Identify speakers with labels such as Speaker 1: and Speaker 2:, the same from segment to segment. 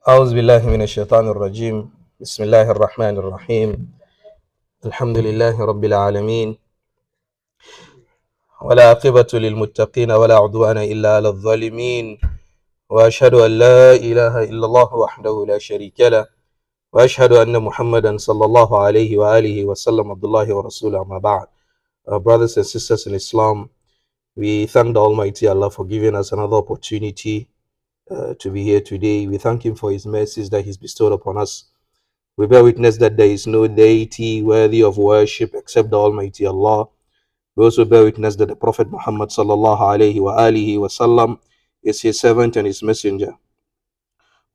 Speaker 1: أعوذ بالله من الشيطان الرجيم. بسم الله الرحمن الرحيم. الحمد لله رب العالمين، ولا عاقبة للمتقين ولا عدوان إلا على الظالمين، وأشهد أن لا إله إلا الله وحده لا شريك له، وأشهد أن محمدا صلى الله عليه وآله وسلم عبد الله ورسوله. أما بعد. Brothers and sisters in Islam, we thank the Almighty Allah for giving us another opportunity to be here today. We thank Him for His mercies that He's bestowed upon us. We bear witness that there is no deity worthy of worship except the Almighty Allah. We also bear witness that the Prophet Muhammad sallallahu alaihi wa alihi wasallam is his servant and his messenger.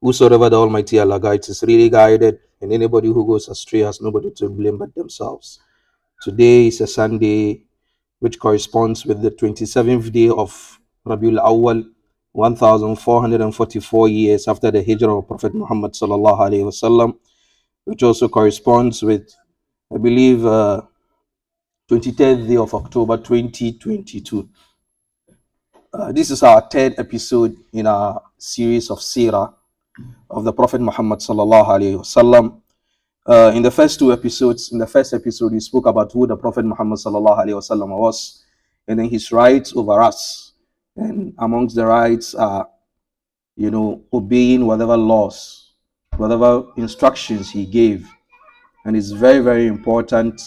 Speaker 1: Whosoever the Almighty Allah guides is really guided, and anybody who goes astray has nobody to blame but themselves. Today is a Sunday which corresponds with the 27th day of Rabiul Awwal, 1444 years after the hijrah of Prophet Muhammad sallallahu alaihi wasallam, which also corresponds with, I believe, 23rd day of October 2022. This is our third episode in our series of Seerah of the Prophet Muhammad sallallahu alaihi wasallam. In the first episode, we spoke about who the Prophet Muhammad sallallahu alaihi wasallam was, and then his rights over us. And amongst the rights are, obeying whatever laws, whatever instructions he gave. And it's very, very important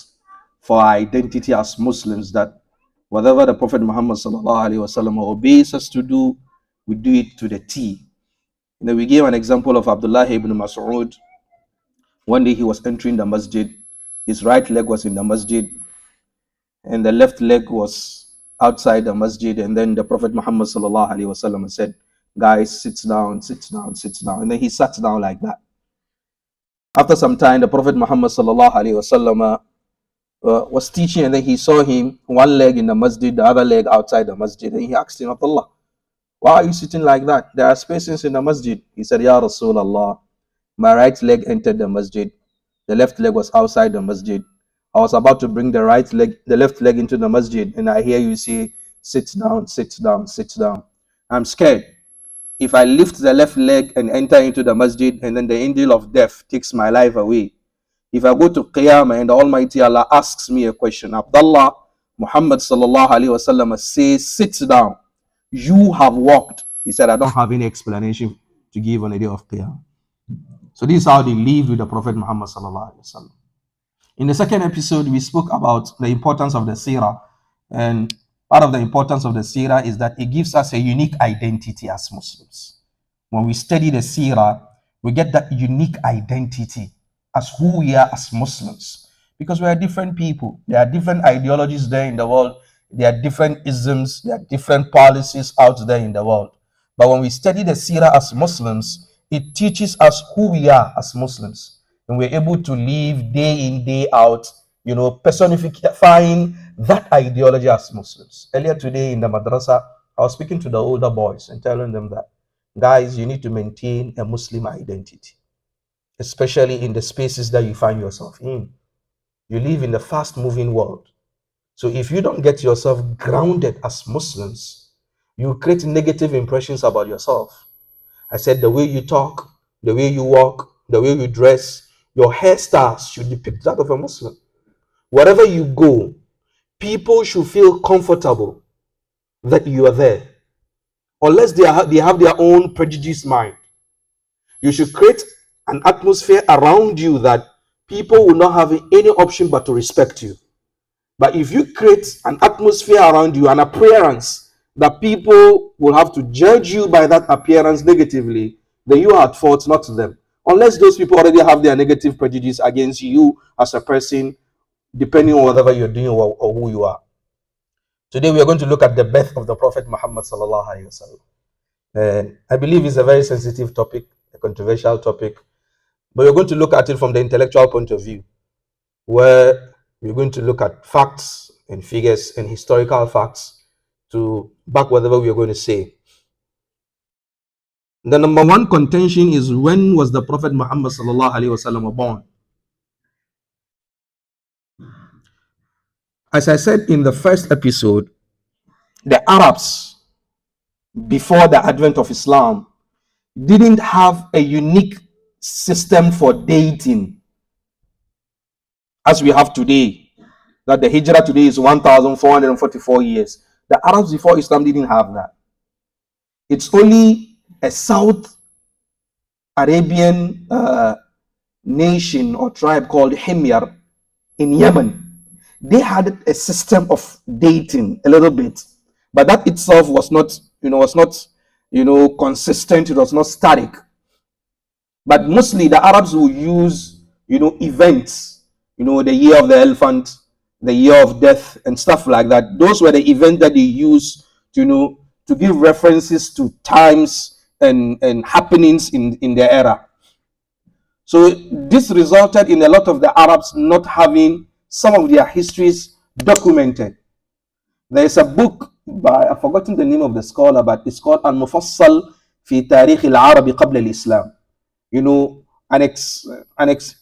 Speaker 1: for our identity as Muslims that whatever the Prophet Muhammad sallallahu alaihi wasallam obeys us to do, we do it to the T. And then we gave an example of Abdullah ibn Mas'ud. One day he was entering the Masjid. His right leg was in the Masjid, and the left leg was outside the Masjid. And then the Prophet Muhammad sallallahu alaihi wasallam said, "Guys, sit down, sit down, sit down." And then he sat down like that. After some time, the Prophet Muhammad sallallahu alaihi wasallam was teaching, and then he saw him, one leg in the Masjid, the other leg outside the Masjid. And he asked him, "Abdullah, why are you sitting like that? There are spaces in the Masjid." He said, "Ya Rasulullah, my right leg entered the Masjid. The left leg was outside the Masjid. I was about to bring the left leg into the Masjid, and I hear you say, 'Sit down, sit down, sit down.' I'm scared. If I lift the left leg and enter into the Masjid, and then the angel of death takes my life away. If I go to Qiyamah and the Almighty Allah asks me a question, Abdullah, Muhammad sallallahu alaihi wasallam says, 'Sit down. You have walked.'" He said, "I don't have any explanation to give on the day of Qiyamah." So this is how they lived with the Prophet Muhammad sallallahu alaihi wasallam. In the second episode, we spoke about the importance of the seerah, and part of the importance of the seerah is that it gives us a unique identity as Muslims. When we study the seerah, we get that unique identity as who we are as Muslims, because we are different people. There are different ideologies there in the world. There are different isms. There are different policies out there in the world. But when we study the seerah as Muslims, it teaches us who we are as Muslims. And we're able to live day in, day out, personifying that ideology as Muslims. Earlier today in the madrasa, I was speaking to the older boys and telling them that, guys, you need to maintain a Muslim identity, especially in the spaces that you find yourself in. You live in a fast-moving world. So if you don't get yourself grounded as Muslims, you create negative impressions about yourself. I said the way you talk, the way you walk, the way you dress, your hairstyles should depict that of a Muslim. Wherever you go, people should feel comfortable that you are there, unless they have their own prejudiced mind. You should create an atmosphere around you that people will not have any option but to respect you. But if you create an atmosphere around you, an appearance that people will have to judge you by that appearance negatively, then you are at fault, not them. Unless those people already have their negative prejudice against you as a person, depending on whatever you're doing or who you are. Today we are going to look at the birth of the Prophet Muhammad sallallahu alaihi wasallam. And I believe it's a very sensitive topic, a controversial topic, but we're going to look at it from the intellectual point of view, where we're going to look at facts and figures and historical facts to back whatever we are going to say. The number one contention is, when was the Prophet Muhammad sallallahu alaihi wasallam born? As I said in the first episode, the Arabs, before the advent of Islam, didn't have a unique system for dating as we have today, that the hijrah today is 1444 years. The Arabs before Islam didn't have that. It's only a South Arabian nation or tribe called Himyar in Yemen. They had a system of dating a little bit, but that itself was not, consistent. It was not static. But mostly the Arabs will use, events, the year of the elephant, the year of death, and stuff like that. Those were the events that they used, to give references to times and happenings in their era. So this resulted in a lot of the Arabs not having some of their histories documented. There is a book by, I've forgotten the name of the scholar, but it's called Al-Mufassal fi Tarikh al-Arabi Qabla al-Islam.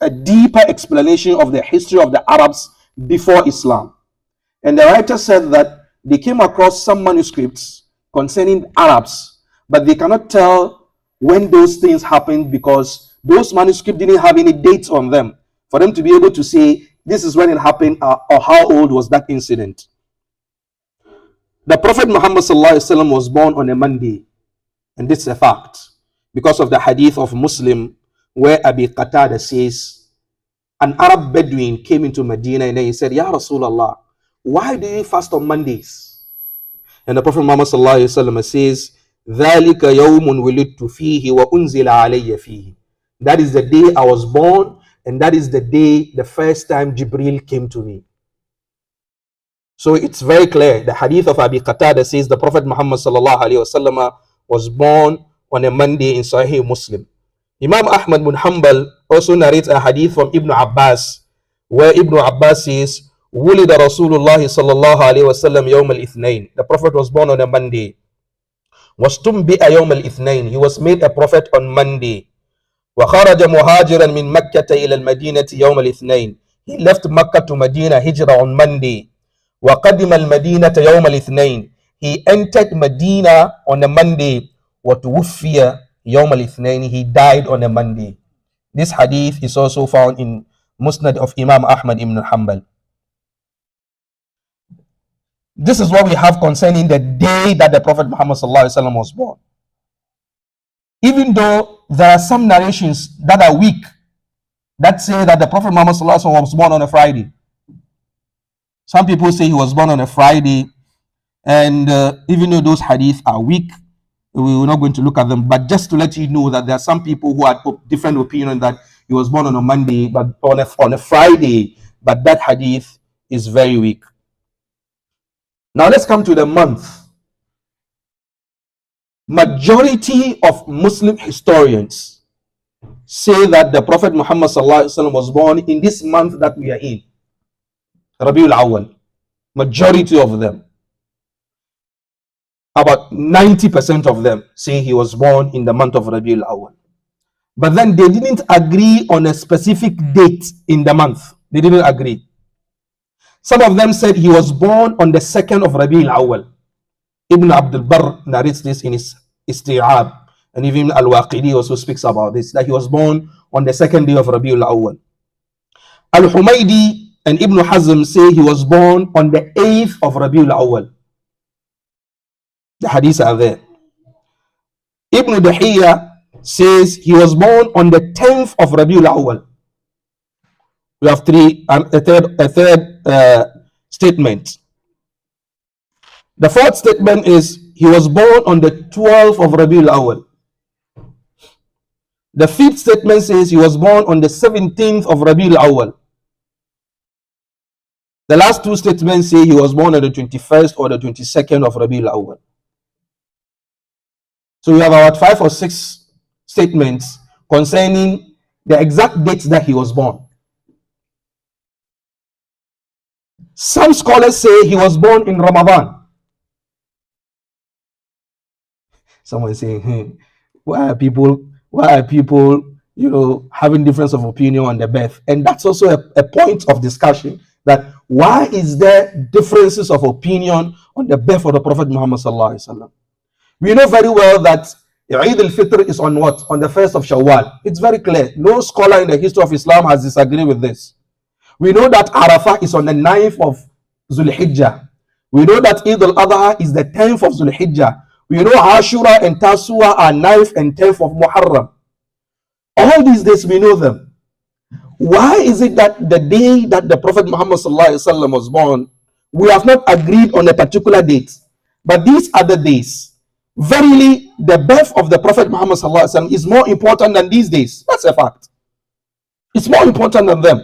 Speaker 1: A deeper explanation of the history of the Arabs before Islam. And the writer said that they came across some manuscripts concerning Arabs, but they cannot tell when those things happened because those manuscripts didn't have any dates on them for them to be able to say this is when it happened or how old was that incident. The Prophet Muhammad was born on a Monday, and this is a fact because of the hadith of Muslim where Abi Qatada says an Arab Bedouin came into Medina and then he said, Ya Rasulullah, why do you fast on Mondays? And the Prophet Muhammad says, ذَلِكَ يَوْمٌ وُلِدْتُ فِيهِ وَأُنزِلَ عَلَيَّ فِيهِ. That is the day I was born, and that is the day, the first time Jibril came to me. So it's very clear. The hadith of Abi Qatada says the Prophet Muhammad was born on a Monday in Sahih Muslim. Imam Ahmad bin Hanbal also narrates a hadith from Ibn Abbas, where Ibn Abbas says, ولد رسول الله صلى الله عليه وسلم يوم الاثنين. The Prophet was born on a Monday. واستنبئ يوم الاثنين. He was made a prophet on Monday. وخرج مهاجرا من مكة إلى المدينة يوم الاثنين. He left Makkah to Medina hijrah on Monday. وقدم المدينة يوم الاثنين. He entered Medina on a Monday. وتوفي يوم الاثنين. He died on a Monday. This hadith is also found in Musnad of Imam Ahmad ibn Hanbal. This is what we have concerning the day that the Prophet Muhammad was born. Even though there are some narrations that are weak that say that the Prophet Muhammad was born on a Friday. Some people say he was born on a Friday, and even though those hadith are weak, we're not going to look at them. But just to let you know that there are some people who had different opinion that he was born on a Monday, but on a Friday. But that hadith is very weak. Now let's come to the month. Majority of Muslim historians say that the Prophet Muhammad was born in this month that we are in, Rabiul Awwal. Majority of them, about 90% of them, say he was born in the month of Rabiul Awwal. But then they didn't agree on a specific date in the month. They didn't agree. Some of them said he was born on the 2nd of Rabiul Awwal. Ibn Abdul Barr narrates this in his Isti'ab, and even Al-Waqidi also speaks about this, that he was born on the 2nd day of Rabiul Awwal. Al-Humaydi and Ibn Hazm say he was born on the 8th of Rabiul Awwal. The hadiths are there. Ibn Dahiyya says he was born on the 10th of Rabiul Awwal. We have a third statement. The fourth statement is he was born on the 12th of Rabiul Awwal. The fifth statement says he was born on the 17th of Rabiul Awwal. The last two statements say he was born on the 21st or the 22nd of Rabiul Awwal. So we have about 5 or 6 statements concerning the exact dates that he was born. Some scholars say he was born in Ramadan. Someone is saying, why are people, having difference of opinion on the birth? And that's also a point of discussion, that why is there differences of opinion on the birth of the Prophet Muhammad sallallahu alaihi wasallam? We know very well that Eid al-Fitr is on what? On the 1st of Shawwal. It's very clear. No scholar in the history of Islam has disagreed with this. We know that Arafah is on the 9th of Zulhijjah. We know that Eid al-Adha is the 10th of Zulhijjah. We know Ashura and Tasua are 9th and 10th of Muharram. All these days we know them. Why is it that the day that the Prophet Muhammad was born, we have not agreed on a particular date, but these other days? Verily, the birth of the Prophet Muhammad is more important than these days. That's a fact. It's more important than them.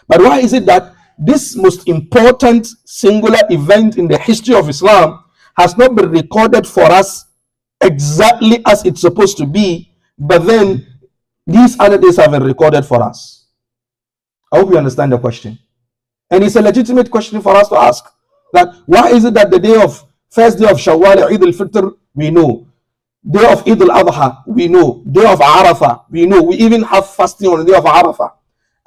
Speaker 1: But why is it that this most important singular event in the history of Islam has not been recorded for us exactly as it's supposed to be, but then these other days have been recorded for us? I hope you understand the question. And it's a legitimate question for us to ask. That why is it that the day of first day of Shawwal, Eid al-Fitr, we know. Day of Eid al-Adha, we know. Day of Arafah, we know. We even have fasting on the day of Arafah.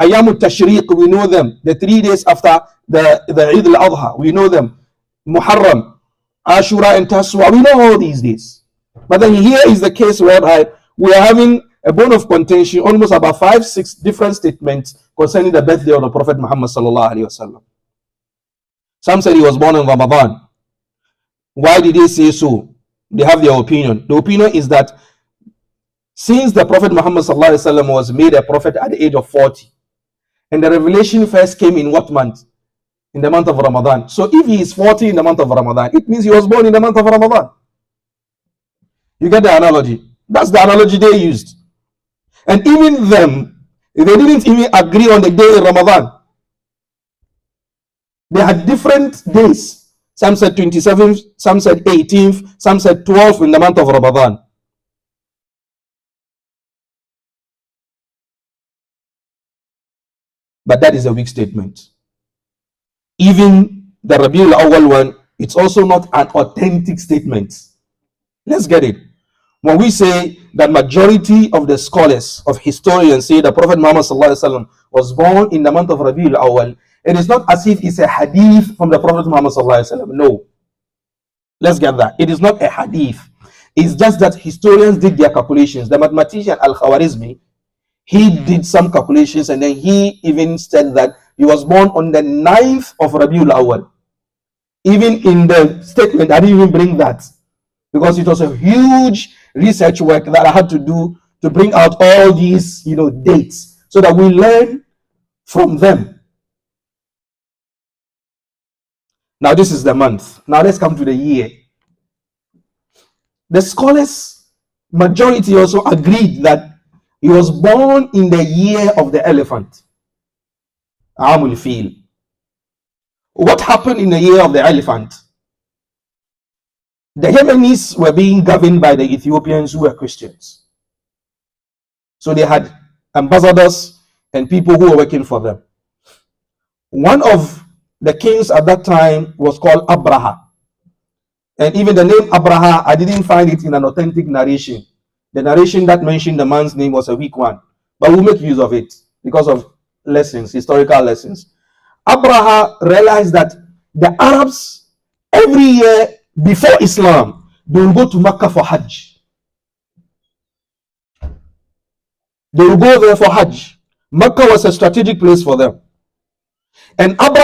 Speaker 1: Ayyam al-Tashriq, we know them. The 3 days after the Eid al-Adha, we know them. Muharram, Ashura and Taswa, we know all these days. But then here is the case where we are having a bone of contention, almost about 5-6 different statements concerning the birthday of the Prophet Muhammad sallallahu alaihi wasallam. Some said he was born in Ramadan. Why did they say so? They have their opinion. The opinion is that since the Prophet Muhammad sallallahu alaihi wasallam was made a prophet at the age of 40, and the revelation first came in what month? In the month of Ramadan. So if he is 40 in the month of Ramadan, it means he was born in the month of Ramadan. You get the analogy? That's the analogy they used. And even them, they didn't even agree on the day in Ramadan. They had different days. Some said 27th, some said 18th, some said 12th in the month of Ramadan. But that is a weak statement. Even the Rabiul Awwal one, it's also not an authentic statement. Let's get it. When we say that majority of the scholars, of historians say the Prophet Muhammad was born in the month of Rabiul Awwal, it is not as if it's a hadith from the Prophet Muhammad. No. Let's get that. It is not a hadith. It's just that historians did their calculations. The mathematician Al-Khawarizmi, he did some calculations, and then he even said that he was born on the 9th of Rabiul Awwal. Even in the statement, I didn't even bring that, because it was a huge research work that I had to do to bring out all these, dates, so that we learn from them. Now this is the month. Now let's come to the year. The scholars, majority also agreed that he was born in the year of the elephant. Amul Fil. What happened in the year of the elephant? The Yemenis were being governed by the Ethiopians, who were Christians. So they had ambassadors and people who were working for them. One of the kings at that time was called Abraha. And even the name Abraha, I didn't find it in an authentic narration. The narration that mentioned the man's name was a weak one. But we'll make use of it because of lessons, historical lessons. Abraha realized that the Arabs, every year before Islam, they will go to Mecca for Hajj. They will go there for Hajj. Mecca was a strategic place for them. And Abraha